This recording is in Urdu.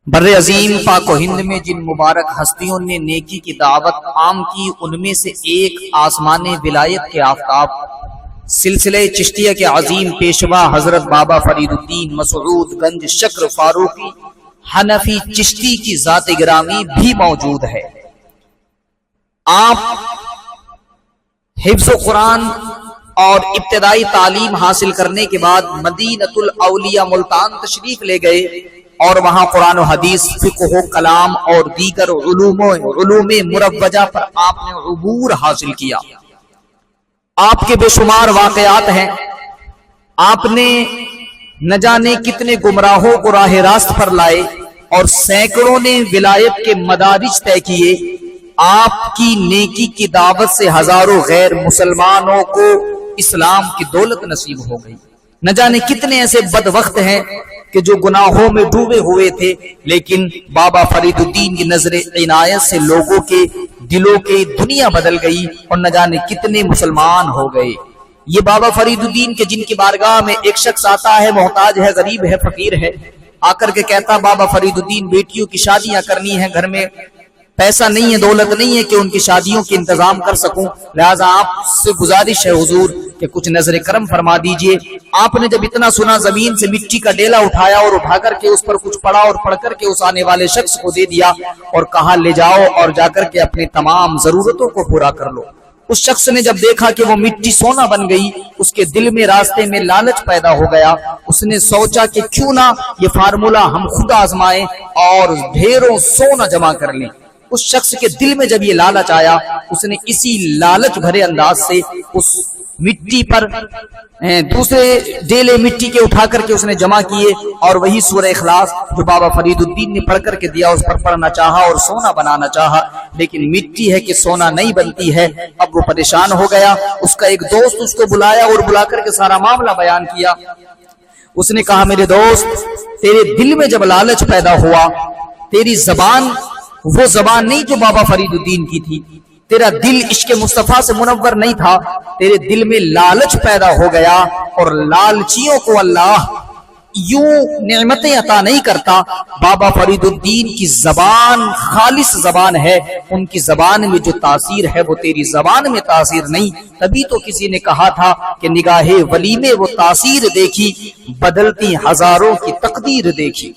بر عظیم پاک و ہند میں جن مبارک ہستیوں نے نیکی کی دعوت عام کی، ان میں سے ایک آسمان ولایت کے آفتاب سلسلہ چشتیہ کے عظیم پیشوا حضرت بابا فرید الدین مسعود گنج شکر فاروقی حنفی چشتی کی ذات گرامی بھی موجود ہے۔ آپ حفظ قرآن اور ابتدائی تعلیم حاصل کرنے کے بعد مدینۃ الاولیاء ملتان تشریف لے گئے اور وہاں قرآن و حدیث، فقہ و کلام اور دیگر علوم مروجہ پر آپ نے عبور حاصل کیا۔ آپ کے بے شمار واقعات ہیں۔ آپ نے نہ جانے کتنے گمراہوں کو راہ راست پر لائے اور سینکڑوں نے ولایت کے مدارج طے کیے۔ آپ کی نیکی کی دعوت سے ہزاروں غیر مسلمانوں کو اسلام کی دولت نصیب ہو گئی۔ نہ جانے کتنے ایسے بد وقت ہیں کہ جو گناہوں میں ڈوبے ہوئے تھے، لیکن بابا فرید الدین کی نظر عنایت سے لوگوں کے دلوں کی دنیا بدل گئی اور نہ جانے کتنے مسلمان ہو گئے۔ یہ بابا فرید الدین کے جن کی بارگاہ میں ایک شخص آتا ہے، محتاج ہے، غریب ہے، فقیر ہے، آ کر کے کہتا بابا فرید الدین بیٹیوں کی شادیاں کرنی ہیں، گھر میں پیسہ نہیں ہے، دولت نہیں ہے کہ ان کی شادیوں کے انتظام کر سکوں، لہذا آپ سے گزارش ہے حضور کہ کچھ نظر کرم فرما دیجئے۔ آپ نے جب اتنا سنا، زمین سے مٹی کا ڈیلا اٹھایا اور اٹھا کر کے اس پر کچھ پڑا اور پڑھ کر کے اس آنے والے شخص کو دے دیا اور کہا لے جاؤ اور جا کر کے اپنی تمام ضرورتوں کو پورا کر لو۔ اس شخص نے جب دیکھا کہ وہ مٹی سونا بن گئی، اس کے دل میں راستے میں لالچ پیدا ہو گیا۔ اس نے سوچا کہ کیوں نہ یہ فارمولا ہم خود آزمائیں اور ڈھیروں سونا جمع کر لیں۔ اس شخص کے دل میں جب یہ لالچ آیا، اس نے اسی لالچ بھرے انداز سے اس مٹی پر دوسرے ڈیلے مٹی کے اٹھا کر کے اس نے جمع کیے اور وہی سورہ اخلاص جو بابا فرید الدین نے پڑھ کر کے دیا اس پر پڑھنا چاہا اور سونا بنانا چاہا، لیکن مٹی ہے کہ سونا نہیں بنتی ہے۔ اب وہ پریشان ہو گیا۔ اس کا ایک دوست اس کو بلایا اور بلا کر کے سارا معاملہ بیان کیا۔ اس نے کہا میرے دوست، تیرے دل میں جب لالچ پیدا ہوا، تیری زبان وہ زبان نہیں جو بابا فرید الدین کی تھی، تیرا دل عشق مصطفیٰ سے منور نہیں تھا، تیرے دل میں لالچ پیدا ہو گیا اور لالچیوں کو اللہ یوں نعمتیں عطا نہیں کرتا۔ بابا فرید الدین کی زبان خالص زبان ہے، ان کی زبان میں جو تاثیر ہے وہ تیری زبان میں تاثیر نہیں۔ تبھی تو کسی نے کہا تھا کہ نگاہ ولی میں وہ تاثیر دیکھی، بدلتی ہزاروں کی تقدیر دیکھی۔